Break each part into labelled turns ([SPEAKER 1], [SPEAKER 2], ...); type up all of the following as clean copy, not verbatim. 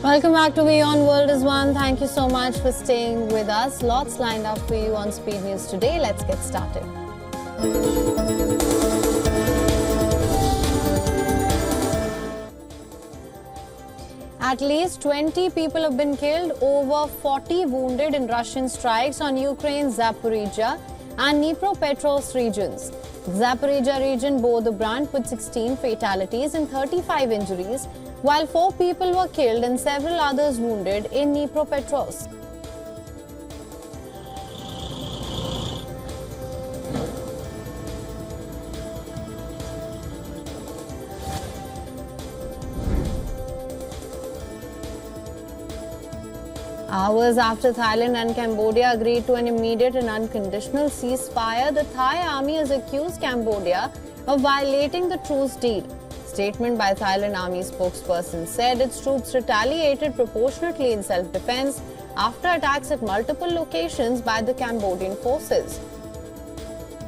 [SPEAKER 1] Welcome back to WION World is One. Thank you so much for staying with us. Lots lined up for you on Speed News today. Let's get started. At least 20 people have been killed, over 40 wounded in Russian strikes on Ukraine's Zaporizhzhia and Dnipropetrovsk regions. The Zaporizhzhia region bore the brunt with 16 fatalities and 35 injuries, while 4 people were killed and several others wounded in Dnipropetrovsk. Hours after Thailand and Cambodia agreed to an immediate and unconditional ceasefire, the Thai army has accused Cambodia of violating the truce deal. Statement by Thailand army spokesperson said its troops retaliated proportionately in self-defense after attacks at multiple locations by the Cambodian forces.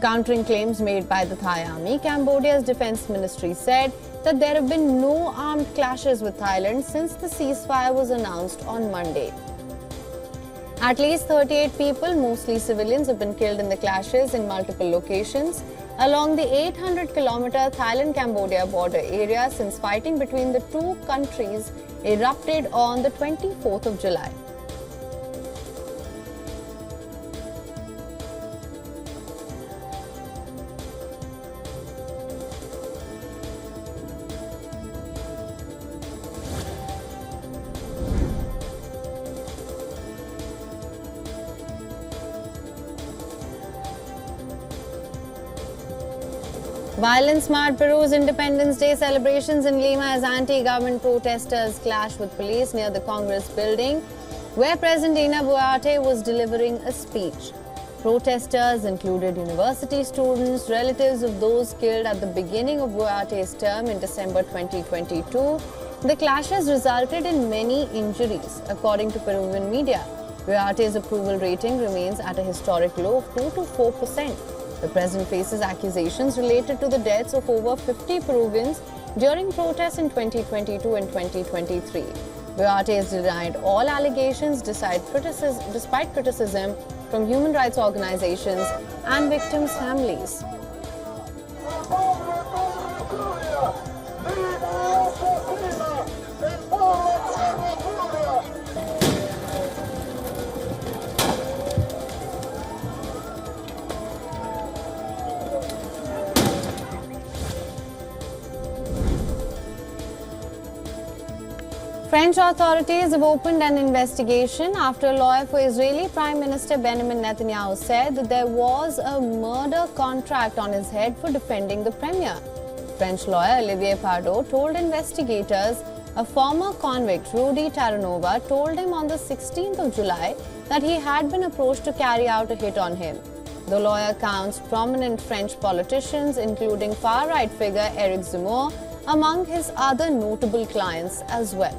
[SPEAKER 1] Countering claims made by the Thai army, Cambodia's defense ministry said that there have been no armed clashes with Thailand since the ceasefire was announced on Monday. At least 38 people, mostly civilians, have been killed in the clashes in multiple locations along the 800-kilometer Thailand-Cambodia border area since fighting between the two countries erupted on the 24th of July. Violence marred Peru's Independence Day celebrations in Lima as anti-government protesters clashed with police near the Congress building, where President Dina Boluarte was delivering a speech. Protesters included university students, relatives of those killed at the beginning of Boluarte's term in December 2022. The clashes resulted in many injuries, according to Peruvian media. Boluarte's approval rating remains at a historic low of 2 to 4%. The president faces accusations related to the deaths of over 50 Peruvians during protests in 2022 and 2023. Boluarte has denied all allegations despite criticism from human rights organizations and victims' families. French authorities have opened an investigation after a lawyer for Israeli Prime Minister Benjamin Netanyahu said that there was a murder contract on his head for defending the premier. French lawyer Olivier Pardo told investigators a former convict, Rudy Taranova, told him on the 16th of July that he had been approached to carry out a hit on him. The lawyer counts prominent French politicians, including far-right figure Eric Zemmour, among his other notable clients as well.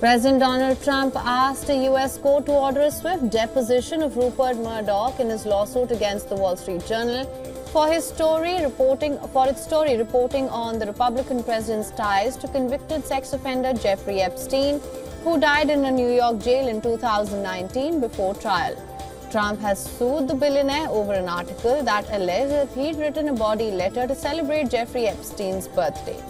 [SPEAKER 1] President Donald Trump asked a U.S. court to order a swift deposition of Rupert Murdoch in his lawsuit against the Wall Street Journal for its story reporting on the Republican president's ties to convicted sex offender Jeffrey Epstein, who died in a New York jail in 2019 before trial. Trump has sued the billionaire over an article that alleged that he'd written a body letter to celebrate Jeffrey Epstein's birthday.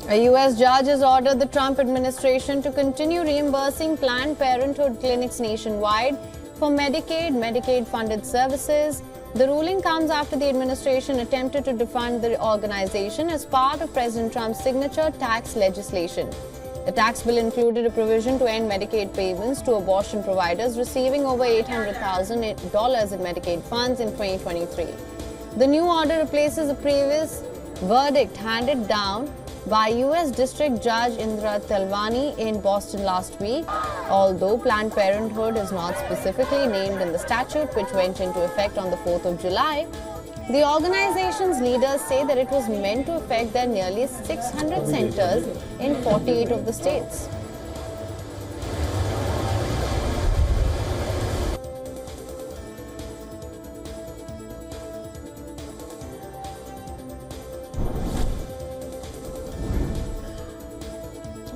[SPEAKER 1] A U.S. judge has ordered the Trump administration to continue reimbursing Planned Parenthood clinics nationwide for Medicaid-funded services. The ruling comes after the administration attempted to defund the organization as part of President Trump's signature tax legislation. The tax bill included a provision to end Medicaid payments to abortion providers receiving over $800,000 in Medicaid funds in 2023. The new order replaces a previous verdict handed down by U.S. District Judge Indra Talwani in Boston last week. Although Planned Parenthood is not specifically named in the statute, which went into effect on the 4th of July, the organization's leaders say that it was meant to affect their nearly 600 centers in 48 of the states.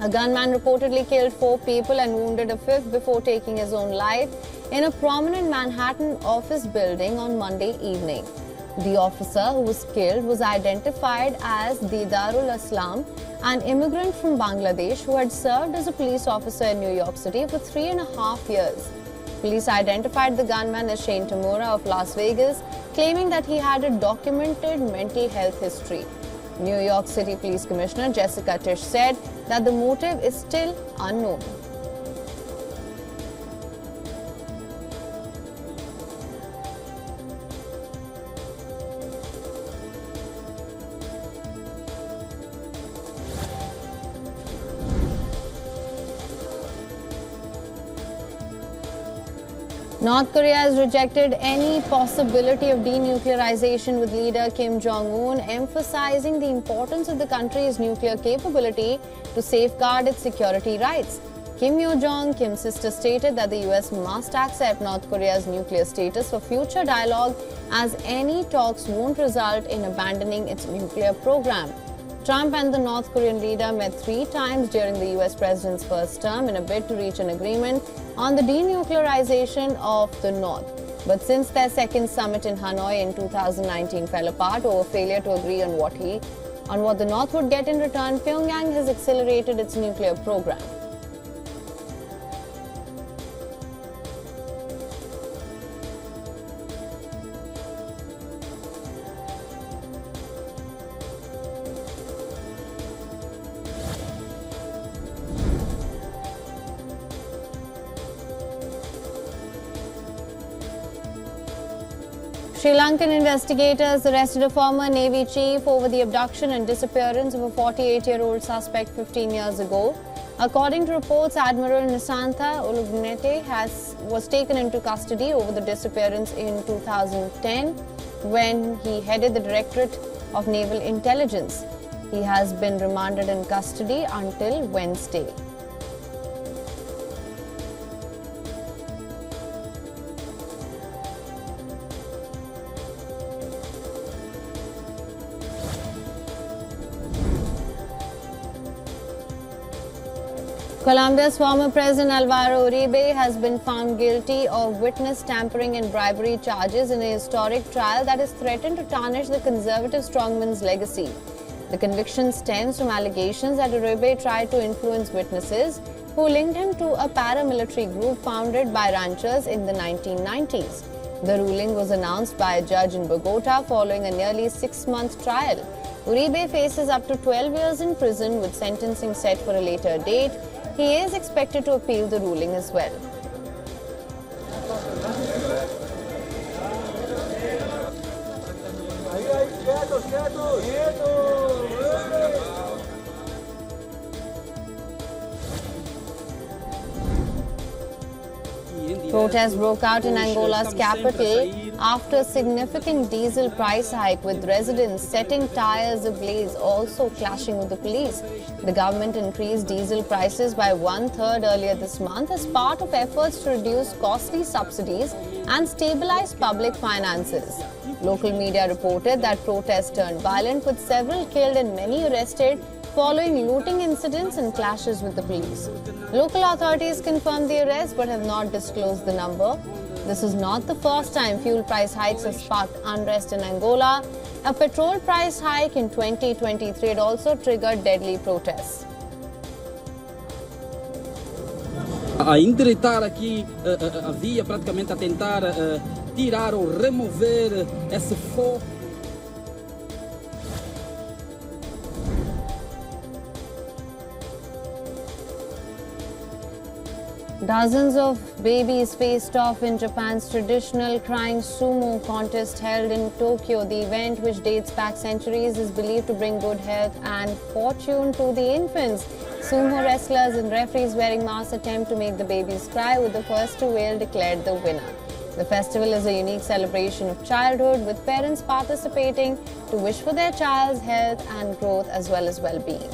[SPEAKER 1] A gunman reportedly killed 4 people and wounded a 5th before taking his own life in a prominent Manhattan office building on Monday evening. The officer who was killed was identified as Didarul Aslam, an immigrant from Bangladesh who had served as a police officer in New York City for 3.5 years. Police identified the gunman as Shane Tamura of Las Vegas, claiming that he had a documented mental health history. New York City Police Commissioner Jessica Tisch said that the motive is still unknown. North Korea has rejected any possibility of denuclearization, with leader Kim Jong-un emphasizing the importance of the country's nuclear capability to safeguard its security rights. Kim Yo-jong, Kim's sister, stated that the US must accept North Korea's nuclear status for future dialogue, as any talks won't result in abandoning its nuclear program. Trump and the North Korean leader met 3 times during the US president's first term in a bid to reach an agreement on the denuclearization of the North. But since their second summit in Hanoi in 2019 fell apart over failure to agree on what the North would get in return, Pyongyang has accelerated its nuclear program. Sri Lankan investigators arrested a former Navy chief over the abduction and disappearance of a 48-year-old suspect 15 years ago. According to reports, Admiral Nisantha Ulugnete was taken into custody over the disappearance in 2010 when he headed the Directorate of Naval Intelligence. He has been remanded in custody until Wednesday. Colombia's former president Alvaro Uribe has been found guilty of witness tampering and bribery charges in a historic trial that has threatened to tarnish the conservative strongman's legacy. The conviction stems from allegations that Uribe tried to influence witnesses who linked him to a paramilitary group founded by ranchers in the 1990s. The ruling was announced by a judge in Bogota following a nearly 6-month trial. Uribe faces up to 12 years in prison, with sentencing set for a later date. He is expected to appeal the ruling as well. Protests broke out in Angola's capital after a significant diesel price hike, with residents setting tires ablaze, also clashing with the police. The government increased diesel prices by 1/3 earlier this month as part of efforts to reduce costly subsidies and stabilize public finances. Local media reported that protests turned violent, with several killed and many arrested following looting incidents and clashes with the police. Local authorities confirmed the arrest but have not disclosed the number. This is not the first time fuel price hikes have sparked unrest in Angola. A petrol price hike in 2023 had also triggered deadly protests.
[SPEAKER 2] A endireitar aqui a via, praticamente a tentar tirar ou remover esse fogo.
[SPEAKER 1] Dozens of babies faced off in Japan's traditional crying sumo contest held in Tokyo. The event, which dates back centuries, is believed to bring good health and fortune to the infants. Sumo wrestlers and referees wearing masks attempt to make the babies cry, with the first to wail declared the winner. The festival is a unique celebration of childhood, with parents participating to wish for their child's health and growth as well as well-being.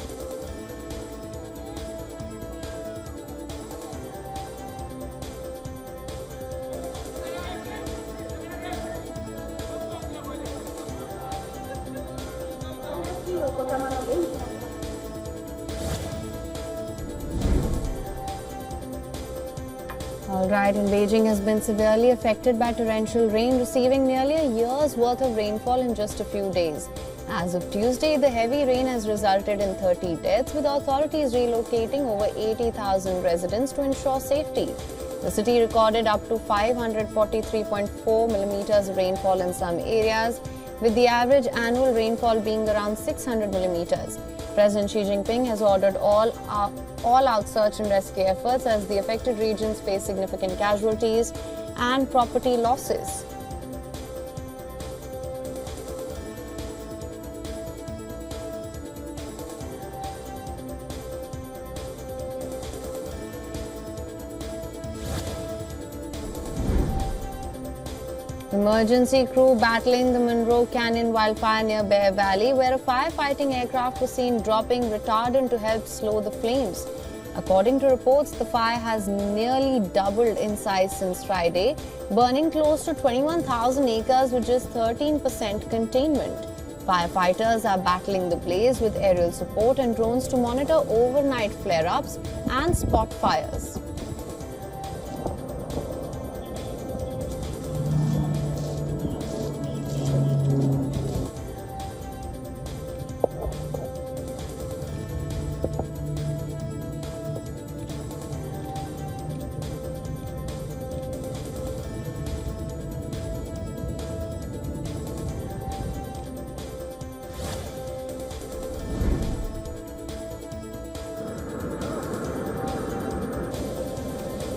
[SPEAKER 1] Alright, and Beijing has been severely affected by torrential rain, receiving nearly a year's worth of rainfall in just a few days. As of Tuesday, the heavy rain has resulted in 30 deaths, with authorities relocating over 80,000 residents to ensure safety. The city recorded up to 543.4 millimeters of rainfall in some areas, with the average annual rainfall being around 600 millimeters. President Xi Jinping has ordered all-out search and rescue efforts as the affected regions face significant casualties and property losses. Emergency crew battling the Monroe Canyon wildfire near Bear Valley, where a firefighting aircraft was seen dropping retardant to help slow the flames. According to reports, the fire has nearly doubled in size since Friday, burning close to 21,000 acres with just 13% containment. Firefighters are battling the blaze with aerial support and drones to monitor overnight flare-ups and spot fires.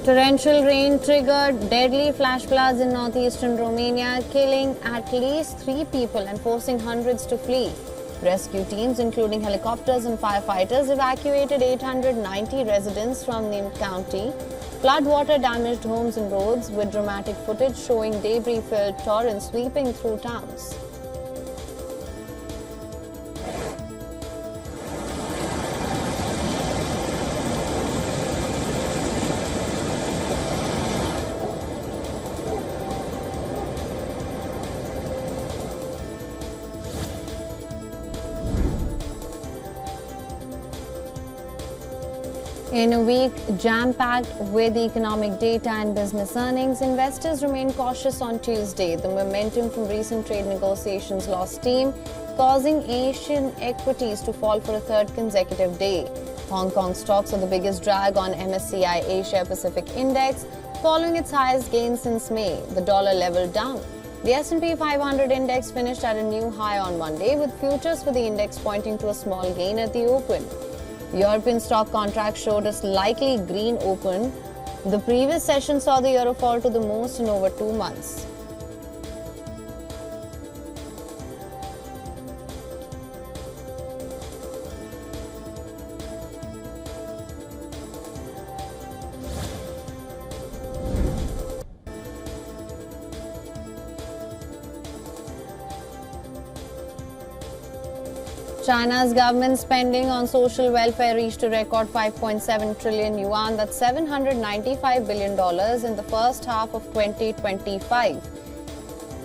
[SPEAKER 1] Torrential rain triggered deadly flash floods in northeastern Romania, killing at least 3 people and forcing hundreds to flee. Rescue teams, including helicopters and firefighters, evacuated 890 residents from the county. Floodwater damaged homes and roads, with dramatic footage showing debris-filled torrents sweeping through towns. In a week jam-packed with economic data and business earnings, investors remain cautious on Tuesday. The momentum from recent trade negotiations lost steam, causing Asian equities to fall for a third consecutive day. Hong Kong stocks are the biggest drag on MSCI Asia Pacific Index, following its highest gain since May. The dollar leveled down. The S&P 500 index finished at a new high on Monday, with futures for the index pointing to a small gain at the open. European stock contracts showed a slightly green open. The previous session saw the euro fall to the most in over 2 months. China's government spending on social welfare reached a record 5.7 trillion yuan, that's $795 billion in the first half of 2025.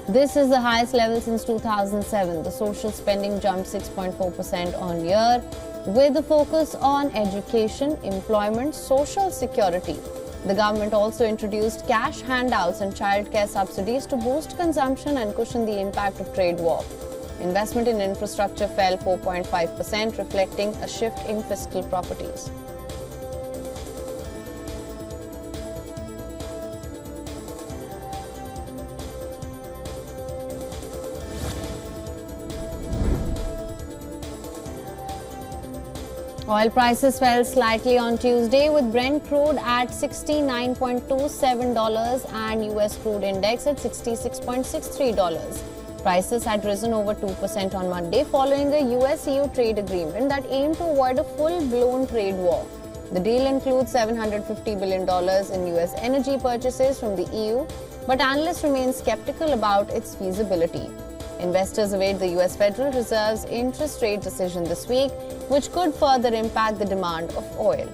[SPEAKER 1] This is the highest level since 2007. The social spending jumped 6.4% on year, with a focus on education, employment, social security. The government also introduced cash handouts and childcare subsidies to boost consumption and cushion the impact of trade war. Investment in infrastructure fell 4.5%, reflecting a shift in fiscal properties. Oil prices fell slightly on Tuesday, with Brent crude at $69.27 and US crude index at $66.63. Prices had risen over 2% on Monday following a US-EU trade agreement that aimed to avoid a full-blown trade war. The deal includes $750 billion in US energy purchases from the EU, but analysts remain skeptical about its feasibility. Investors await the US Federal Reserve's interest rate decision this week, which could further impact the demand of oil.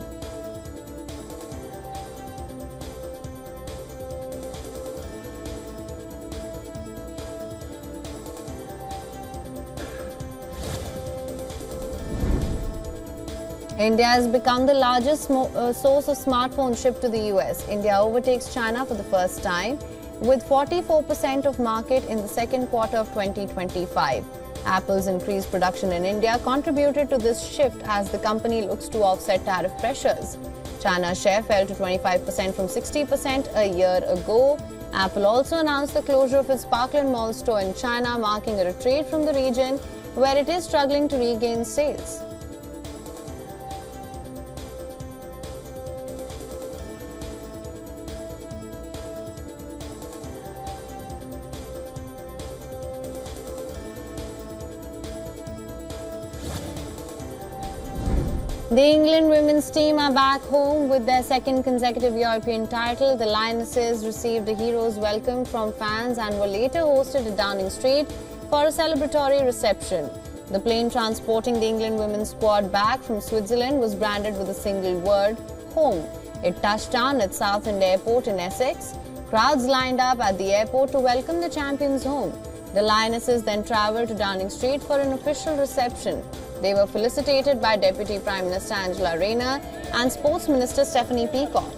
[SPEAKER 1] India has become the largest source of smartphones shipped to the US. India overtakes China for the first time, with 44% of market in the second quarter of 2025. Apple's increased production in India contributed to this shift as the company looks to offset tariff pressures. China's share fell to 25% from 60% a year ago. Apple also announced the closure of its Parkland Mall store in China, marking a retreat from the region where it is struggling to regain sales. The England women's team are back home with their second consecutive European title. The Lionesses received a hero's welcome from fans and were later hosted at Downing Street for a celebratory reception. The plane transporting the England women's squad back from Switzerland was branded with a single word, home. It touched down at Southend Airport in Essex. Crowds lined up at the airport to welcome the champions home. The Lionesses then travelled to Downing Street for an official reception. They were felicitated by Deputy Prime Minister Angela Rayner and Sports Minister Stephanie Peacock.